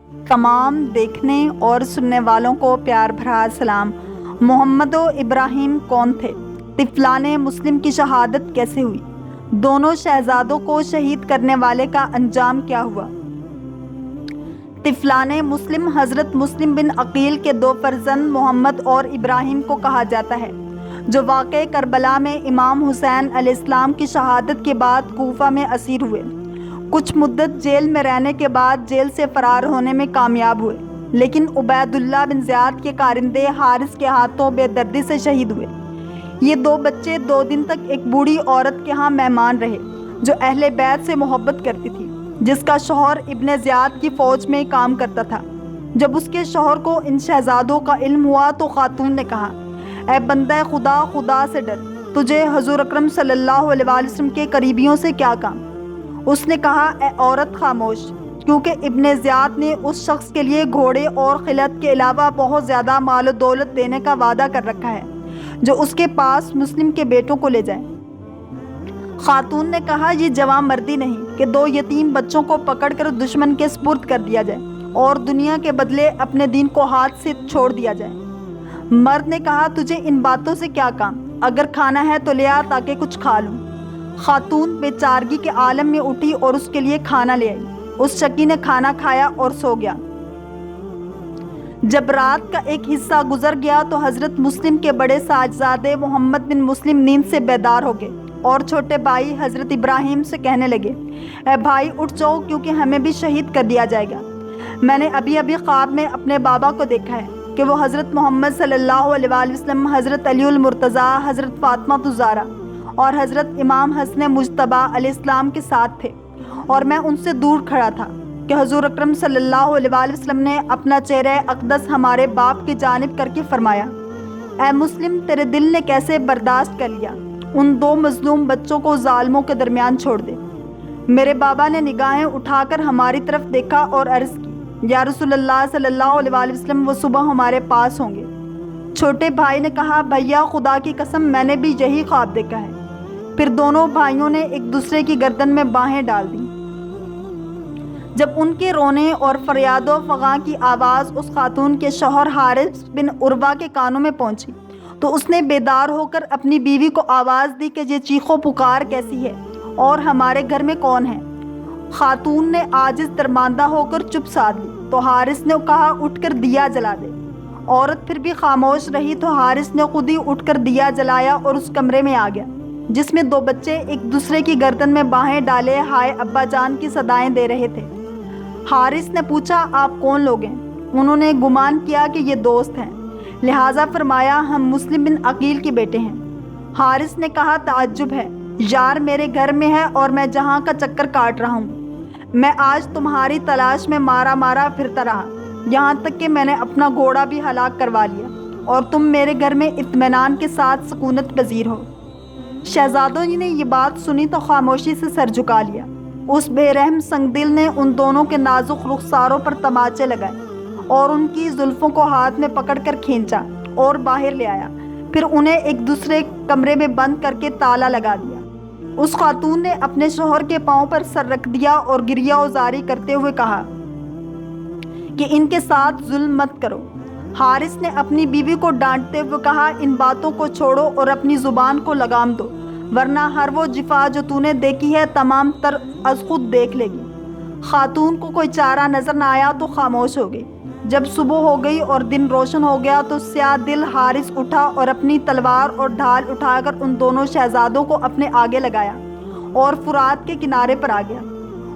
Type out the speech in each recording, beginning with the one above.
تمام دیکھنے اور سننے والوں کو پیار بھرا سلام۔ محمد و ابراہیم کون تھے؟ طفلان مسلم کی شہادت کیسے ہوئی؟ دونوں شہزادوں کو شہید کرنے والے کا انجام کیا ہوا؟ طفلان مسلم حضرت مسلم بن عقیل کے دو فرزند محمد اور ابراہیم کو کہا جاتا ہے، جو واقعہ کربلا میں امام حسین علیہ السلام کی شہادت کے بعد کوفہ میں اسیر ہوئے۔ کچھ مدت جیل میں رہنے کے بعد جیل سے فرار ہونے میں کامیاب ہوئے، لیکن عبید اللہ بن زیاد کے کارندے حارث کے ہاتھوں بے دردی سے شہید ہوئے۔ یہ دو بچے 2 دن تک ایک بوڑھی عورت کے ہاں مہمان رہے، جو اہل بیت سے محبت کرتی تھی، جس کا شوہر ابن زیاد کی فوج میں کام کرتا تھا۔ جب اس کے شوہر کو ان شہزادوں کا علم ہوا تو خاتون نے کہا، اے بندہ خدا، خدا سے ڈر، تجھے حضور اکرم صلی اللہ علیہ وسلم کے قریبیوں سے کیا کام؟ اس نے کہا، اے عورت خاموش، کیونکہ ابن زیاد نے اس شخص کے لیے گھوڑے اور خلعت کے علاوہ بہت زیادہ مال و دولت دینے کا وعدہ کر رکھا ہے، جو اس کے پاس مسلم کے بیٹوں کو لے جائے۔ خاتون نے کہا، یہ جواں مردی نہیں کہ 2 یتیم بچوں کو پکڑ کر دشمن کے سپرد کر دیا جائے اور دنیا کے بدلے اپنے دین کو ہاتھ سے چھوڑ دیا جائے۔ مرد نے کہا، تجھے ان باتوں سے کیا کام؟ اگر کھانا ہے تو لے آ تاکہ کچھ کھا لوں۔ خاتون بے چارگی کے عالم میں اٹھی اور اس کے لیے کھانا لے آئی۔ اس شقی نے کھانا کھایا اور سو گیا۔ جب رات کا ایک حصہ گزر گیا تو حضرت مسلم کے بڑے صاحبزادے محمد بن مسلم نیند سے بیدار ہو گئے اور چھوٹے بھائی حضرت ابراہیم سے کہنے لگے، اے بھائی اٹھ جاؤ، کیونکہ ہمیں بھی شہید کر دیا جائے گا۔ میں نے ابھی خواب میں اپنے بابا کو دیکھا ہے کہ وہ حضرت محمد صلی اللہ علیہ وآلہ وسلم، حضرت علی المرتضیٰ، حضرت فاطمہ الزہرا اور حضرت امام حسن مجتبی علیہ السلام کے ساتھ تھے، اور میں ان سے دور کھڑا تھا کہ حضور اکرم صلی اللہ علیہ وآلہ وسلم نے اپنا چہرہ اقدس ہمارے باپ کی جانب کر کے فرمایا، اے مسلم، تیرے دل نے کیسے برداشت کر لیا؟ ان 2 مظلوم بچوں کو ظالموں کے درمیان چھوڑ دے۔ میرے بابا نے نگاہیں اٹھا کر ہماری طرف دیکھا اور عرض کی، یا رسول اللہ صلی اللہ علیہ وآلہ وسلم، وہ صبح ہمارے پاس ہوں گے۔ چھوٹے بھائی نے کہا، بھیا خدا کی قسم، میں نے بھی یہی خواب دیکھا ہے۔ پھر دونوں بھائیوں نے ایک دوسرے کی گردن میں باہیں ڈال دیں۔ جب ان کے رونے اور فریاد و فغاں کی آواز اس خاتون کے شوہر حارث بن عروہ کے کانوں میں پہنچی تو اس نے بیدار ہو کر اپنی بیوی کو آواز دی کہ یہ چیخو پکار کیسی ہے اور ہمارے گھر میں کون ہے؟ خاتون نے عاجز درماندہ ہو کر چپ سادھ لی تو حارث نے کہا، اٹھ کر دیا جلا دے۔ عورت پھر بھی خاموش رہی تو حارث نے خود ہی اٹھ کر دیا جلایا اور اس کمرے میں آ گیا جس میں 2 بچے ایک دوسرے کی گردن میں باہیں ڈالے ہائے ابا جان کی صدائیں دے رہے تھے۔ حارث نے پوچھا، آپ کون لوگ ہیں؟ انہوں نے گمان کیا کہ یہ دوست ہیں، لہٰذا فرمایا، ہم مسلم بن عقیل کے بیٹے ہیں۔ حارث نے کہا، تعجب ہے، یار میرے گھر میں ہے اور میں جہاں کا چکر کاٹ رہا ہوں۔ میں آج تمہاری تلاش میں مارا پھرتا رہا، یہاں تک کہ میں نے اپنا گھوڑا بھی ہلاک کروا لیا، اور تم میرے گھر میں اطمینان کے ساتھ سکونت پذیر ہو۔ شہزادوں نے یہ بات سنی تو خاموشی سے سر جھکا لیا۔ اس بے رحم سنگ دل نے ان دونوں کے نازک رخساروں پر تماچے لگائے اور ان کی زلفوں کو ہاتھ میں پکڑ کر کھینچا اور باہر لے آیا، پھر انہیں ایک دوسرے کمرے میں بند کر کے تالا لگا دیا۔ اس خاتون نے اپنے شوہر کے پاؤں پر سر رکھ دیا اور گریہ وزاری کرتے ہوئے کہا کہ ان کے ساتھ ظلم مت کرو۔ حارث نے اپنی بیوی کو ڈانٹتے ہوئے کہا، ان باتوں کو چھوڑو اور اپنی زبان کو لگام دو، ورنہ ہر وہ جفا جو تو نے دیکھی ہے تمام تر از خود دیکھ لے گی۔ خاتون کو کوئی چارہ نظر نہ آیا تو خاموش ہو گئی۔ جب صبح ہو گئی اور دن روشن ہو گیا تو سیاہ دل حارث اٹھا اور اپنی تلوار اور ڈھال اٹھا کر ان دونوں شہزادوں کو اپنے آگے لگایا اور فرات کے کنارے پر آ گیا۔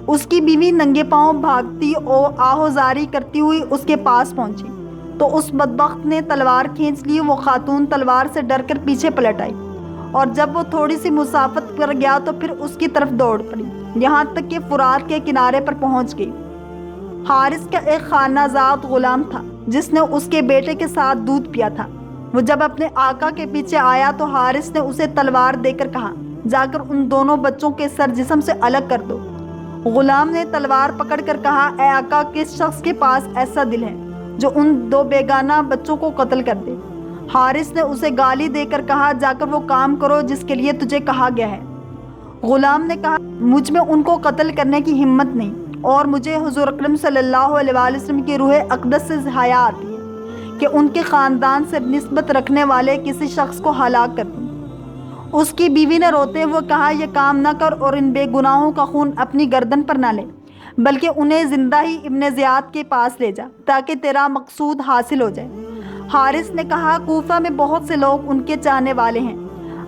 اس کی بیوی ننگے پاؤں بھاگتی اور آہوزاری کرتی ہوئی اس کے پاس پہنچی تو اس بدبخت نے تلوار کھینچ لی۔ وہ خاتون تلوار سے ڈر کر پیچھے پلٹ آئی اور جب وہ تھوڑی سی مسافت پر گیا تو پھر اس کی طرف دوڑ پڑی، یہاں تک کہ فرات کے کنارے پر پہنچ گئی۔ حارث کا ایک خانہ زاد غلام تھا جس نے اس کے بیٹے کے ساتھ دودھ پیا تھا۔ وہ جب اپنے آقا کے پیچھے آیا تو حارث نے اسے تلوار دے کر کہا، جا کر ان دونوں بچوں کے سر جسم سے الگ کر دو۔ غلام نے تلوار پکڑ کر کہا، اے آقا، کس شخص کے پاس ایسا دل ہے جو ان 2 بیگانہ بچوں کو قتل کر دے؟ حارث نے اسے گالی دے کر کہا، جا کر وہ کام کرو جس کے لیے تجھے کہا گیا ہے۔ غلام نے کہا، مجھ میں ان کو قتل کرنے کی ہمت نہیں، اور مجھے حضور اکرم صلی اللہ علیہ وآلہ وسلم کی روح اقدس سے حیا آتی ہے کہ ان کے خاندان سے نسبت رکھنے والے کسی شخص کو ہلاک کر دوں۔ اس کی بیوی نے روتے ہوئے کہا، یہ کام نہ کر اور ان بے گناہوں کا خون اپنی گردن پر نہ لے، بلکہ انہیں زندہ ہی ابن زیاد کے پاس لے جا تاکہ تیرا مقصود حاصل ہو جائے۔ حارث نے کہا، کوفہ میں بہت سے لوگ ان کے چاہنے والے ہیں،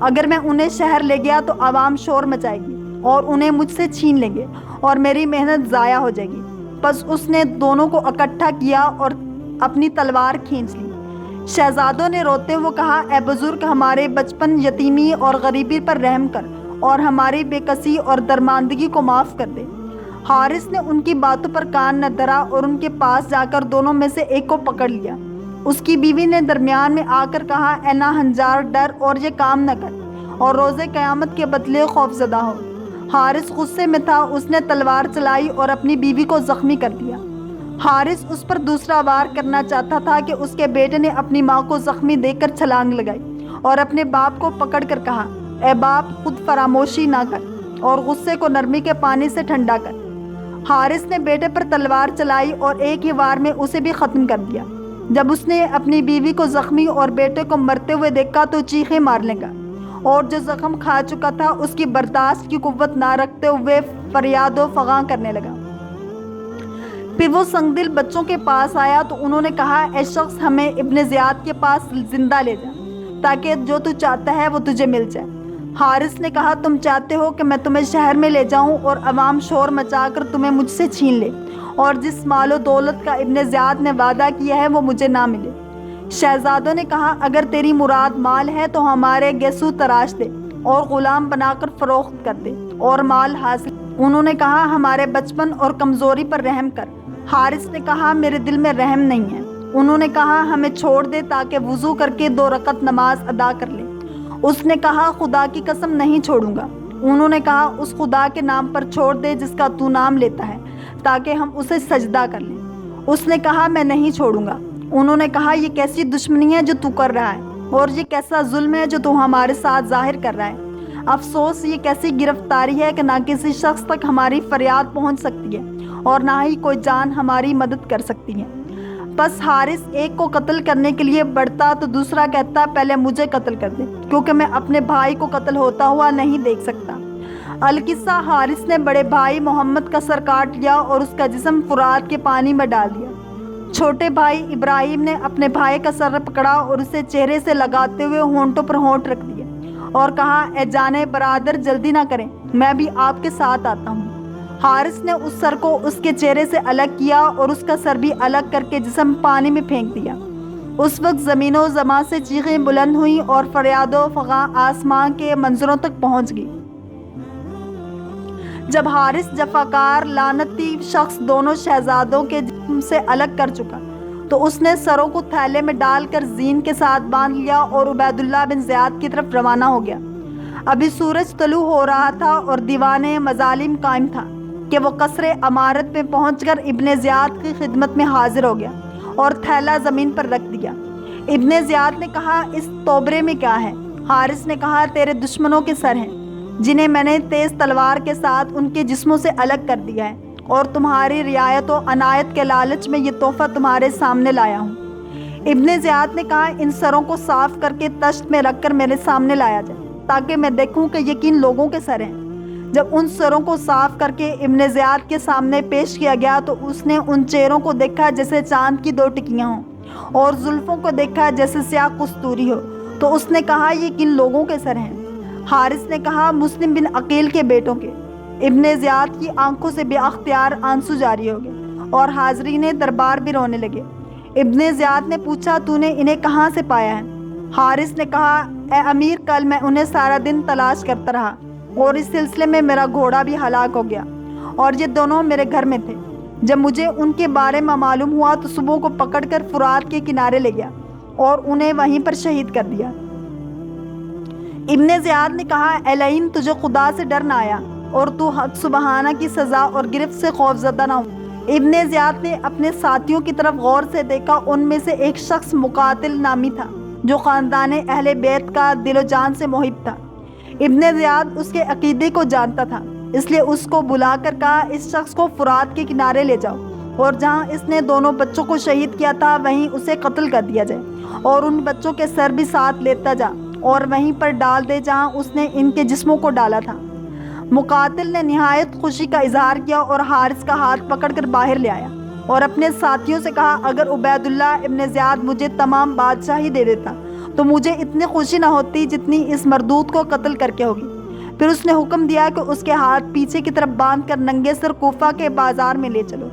اگر میں انہیں شہر لے گیا تو عوام شور مچائے گی اور انہیں مجھ سے چھین لیں گے اور میری محنت ضائع ہو جائے گی۔ پس اس نے دونوں کو اکٹھا کیا اور اپنی تلوار کھینچ لی۔ شہزادوں نے روتے ہوئے کہا، اے بزرگ، ہمارے بچپن، یتیمی اور غریبی پر رحم کر اور ہماری بے کسی اور درماندگی کو معاف کر دے۔ حارث نے ان کی باتوں پر کان نہ دھرا اور ان کے پاس جا کر دونوں میں سے ایک کو پکڑ لیا۔ اس کی بیوی نے درمیان میں آ کر کہا، اے ناہنجار، ڈر اور یہ کام نہ کر اور روز قیامت کے بدلے خوف زدہ ہو۔ حارث غصے میں تھا، اس نے تلوار چلائی اور اپنی بیوی کو زخمی کر دیا۔ حارث اس پر دوسرا وار کرنا چاہتا تھا کہ اس کے بیٹے نے اپنی ماں کو زخمی دیکھ کر چھلانگ لگائی اور اپنے باپ کو پکڑ کر کہا، اے باپ، خود فراموشی نہ کر اور غصے کو نرمی کے پانی سے ٹھنڈا کر۔ حارث نے بیٹے پر تلوار چلائی اور ایک ہی وار میں اسے بھی ختم کر دیا۔ جب اس نے اپنی بیوی کو زخمی اور بیٹے کو مرتے ہوئے دیکھا تو چیخیں مارنے لگا اور جو زخم کھا چکا تھا اس کی برداشت کی قوت نہ رکھتے ہوئے فریاد و فغاں کرنے لگا۔ پھر وہ سنگ دل بچوں کے پاس آیا تو انہوں نے کہا، اے شخص، ہمیں ابن زیاد کے پاس زندہ لے جا تاکہ جو تو چاہتا ہے وہ تجھے مل جائے۔ حارث نے کہا، تم چاہتے ہو کہ میں تمہیں شہر میں لے جاؤں اور عوام شور مچا کر تمہیں مجھ سے چھین لے اور جس مال و دولت کا ابن زیاد نے وعدہ کیا ہے وہ مجھے نہ ملے؟ شہزادوں نے کہا، اگر تیری مراد مال ہے تو ہمارے گیسو تراش دے اور غلام بنا کر فروخت کر دے اور مال حاصل۔ انہوں نے کہا، ہمارے بچپن اور کمزوری پر رحم کر۔ حارث نے کہا، میرے دل میں رحم نہیں ہے۔ انہوں نے کہا، ہمیں چھوڑ دے تاکہ وضو کر کے 2 رکعت نماز ادا کر لیں۔ اس نے کہا، خدا کی قسم نہیں چھوڑوں گا۔ انہوں نے کہا، اس خدا کے نام پر چھوڑ دے جس کا تو نام لیتا ہے تاکہ ہم اسے سجدہ کر لیں۔ اس نے کہا، میں نہیں چھوڑوں گا۔ انہوں نے کہا، یہ کیسی دشمنی ہے جو تو کر رہا ہے اور یہ کیسا ظلم ہے جو تو ہمارے ساتھ ظاہر کر رہا ہے۔ افسوس، یہ کیسی گرفتاری ہے کہ نہ کسی شخص تک ہماری فریاد پہنچ سکتی ہے اور نہ ہی کوئی جان ہماری مدد کر سکتی ہے۔ بس حارث ایک کو قتل کرنے کے لیے بڑھتا تو دوسرا کہتا، پہلے مجھے قتل کر دے کیونکہ میں اپنے بھائی کو قتل ہوتا ہوا نہیں دیکھ سکتا۔ القصہ، حارث نے بڑے بھائی محمد کا سر کاٹ لیا اور اس کا جسم فرات کے پانی میں ڈال دیا۔ چھوٹے بھائی ابراہیم نے اپنے بھائی کا سر پکڑا اور اسے چہرے سے لگاتے ہوئے ہونٹوں پر ہونٹ رکھ دیا اور کہا، اے جانے برادر، جلدی نہ کریں، میں بھی آپ کے ساتھ آتا ہوں۔ حارث نے اس سر کو اس کے چہرے سے الگ کیا اور اس کا سر بھی الگ کر کے جسم پانی میں پھینک دیا۔ اس وقت زمین و زمان سے چیخیں بلند ہوئیں اور فریاد و فغاں آسمان کے منظروں تک پہنچ گئی۔ جب حارث جفاکار لعنتی شخص دونوں شہزادوں کے جسم سے الگ کر چکا تو اس نے سروں کو تھیلے میں ڈال کر زین کے ساتھ باندھ لیا اور عبید اللہ بن زیاد کی طرف روانہ ہو گیا۔ ابھی سورج طلوع ہو رہا تھا اور دیوان مظالم قائم تھا کہ وہ قصر امارت میں پہنچ کر ابن زیاد کی خدمت میں حاضر ہو گیا اور تھیلا زمین پر رکھ دیا۔ ابن زیاد نے کہا، اس توبرے میں کیا ہے؟ حارث نے کہا، تیرے دشمنوں کے سر ہیں جنہیں میں نے تیز تلوار کے ساتھ ان کے جسموں سے الگ کر دیا ہے اور تمہاری رعایت و عنایت کے لالچ میں یہ تحفہ تمہارے سامنے لایا ہوں۔ ابن زیاد نے کہا، ان سروں کو صاف کر کے تشت میں رکھ کر میرے سامنے لایا جائے تاکہ میں دیکھوں کہ یہ کن لوگوں کے سر ہیں۔ جب ان سروں کو صاف کر کے ابن زیاد کے سامنے پیش کیا گیا تو اس نے ان چہروں کو دیکھا جیسے چاند کی 2 ٹکیاں ہوں اور زلفوں کو دیکھا جیسے سیاہ کستوری ہو، تو اس نے کہا، یہ کن لوگوں کے سر ہیں؟ حارث نے کہا، مسلم بن عقیل کے بیٹوں کے۔ ابن زیاد کی آنکھوں سے بے اختیار آنسو جاری ہو گئے اور حاضرین دربار بھی رونے لگے۔ ابن زیاد نے پوچھا، تو نے انہیں کہاں سے پایا ہے؟ حارث نے کہا، اے امیر، کل میں انہیں سارا دن تلاش کرتا رہا اور اس سلسلے میں میرا گھوڑا بھی ہلاک ہو گیا اور یہ دونوں میرے گھر میں تھے۔ جب مجھے ان کے بارے میں معلوم ہوا تو صبح کو پکڑ کر فرات کے کنارے لے گیا اور انہیں وہیں پر شہید کر دیا۔ ابن زیاد نے کہا، اے لعین، تجھے خدا سے ڈر نہ آیا اور تو حق سبحانہ کی سزا اور گرفت سے خوف زدہ نہ ہو۔ ابن زیاد نے اپنے ساتھیوں کی طرف غور سے دیکھا، ان میں سے ایک شخص مقاتل نامی تھا جو خاندان اہل بیت کا دل و جان سے محب تھا۔ ابن زیاد اس کے عقیدے کو جانتا تھا اس لیے اس کو بلا کر کہا اس شخص کو فرات کے کنارے لے جاؤ اور جہاں اس نے دونوں بچوں کو شہید کیا تھا وہیں اسے قتل کر دیا جائے اور ان بچوں کے سر بھی ساتھ لیتا جا اور وہیں پر ڈال دے جہاں اس نے ان کے جسموں کو ڈالا تھا۔ مقاتل نے نہایت خوشی کا اظہار کیا اور حارث کا ہاتھ پکڑ کر باہر لے آیا اور اپنے ساتھیوں سے کہا اگر عبید اللہ ابن زیاد مجھے تمام بادشاہی دے دیتا تو مجھے اتنی خوشی نہ ہوتی جتنی اس مردود کو قتل کر کے ہوگی۔ پھر اس نے حکم دیا کہ اس کے ہاتھ پیچھے کی طرف باندھ کر ننگے سر کوفہ کے بازار میں لے چلو۔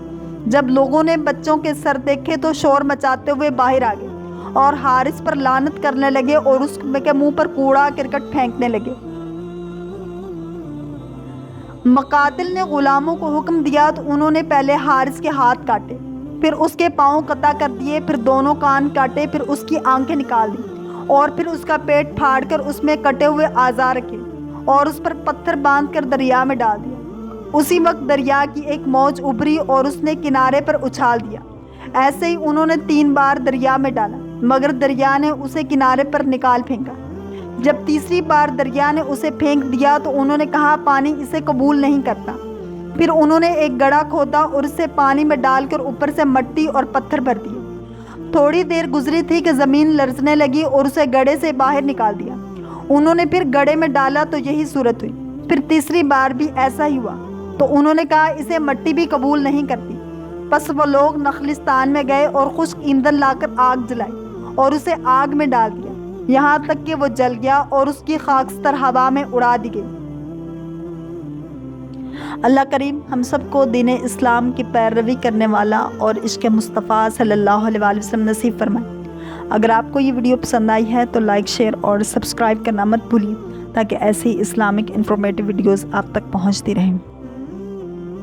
جب لوگوں نے بچوں کے سر دیکھے تو شور مچاتے ہوئے باہر آ گئے اور حارث پر لعنت کرنے لگے اور اس کے منہ پر کوڑا کرکٹ پھینکنے لگے۔ مقاتل نے غلاموں کو حکم دیا تو انہوں نے پہلے حارث کے ہاتھ کاٹے، پھر اس کے پاؤں قطع کر دیے، پھر دونوں کان کاٹے، پھر اس کی آنکھیں نکال دی اور پھر اس کا پیٹ پھاڑ کر اس میں کٹے ہوئے اعضاء رکھے اور اس پر پتھر باندھ کر دریا میں ڈال دیا۔ اسی وقت دریا کی ایک موج ابھری اور اس نے کنارے پر اچھال دیا۔ ایسے ہی انہوں نے 3 بار دریا میں ڈالا مگر دریا نے اسے کنارے پر نکال پھینکا۔ جب تیسری بار دریا نے اسے پھینک دیا تو انہوں نے کہا پانی اسے قبول نہیں کرتا۔ پھر انہوں نے ایک گڑھا کھودا اور اسے پانی میں ڈال کر اوپر سے مٹی اور پتھر بھر دیے۔ تھوڑی دیر گزری تھی کہ زمین لرزنے لگی اور اسے گڑھے سے باہر نکال دیا۔ انہوں نے پھر گڑھے میں ڈالا تو یہی صورت ہوئی۔ پھر تیسری بار بھی ایسا ہی ہوا تو انہوں نے کہا اسے مٹی بھی قبول نہیں کرتی۔ پس وہ لوگ نخلستان میں گئے اور خشک ایندھن لا کر آگ جلائی اور اسے آگ میں ڈال دیا یہاں تک کہ وہ جل گیا اور اس کی خاکستر ہوا میں اڑا دی گئی۔ اللہ کریم ہم سب کو دین اسلام کی پیروی کرنے والا اور عشق مصطفیٰ صلی اللہ علیہ وآلہ وسلم نصیب فرمائے۔ اگر آپ کو یہ ویڈیو پسند آئی ہے تو لائک، شیئر اور سبسکرائب کرنا مت بھولیے تاکہ ایسی اسلامک انفارمیٹیو ویڈیوز آپ تک پہنچتی رہیں۔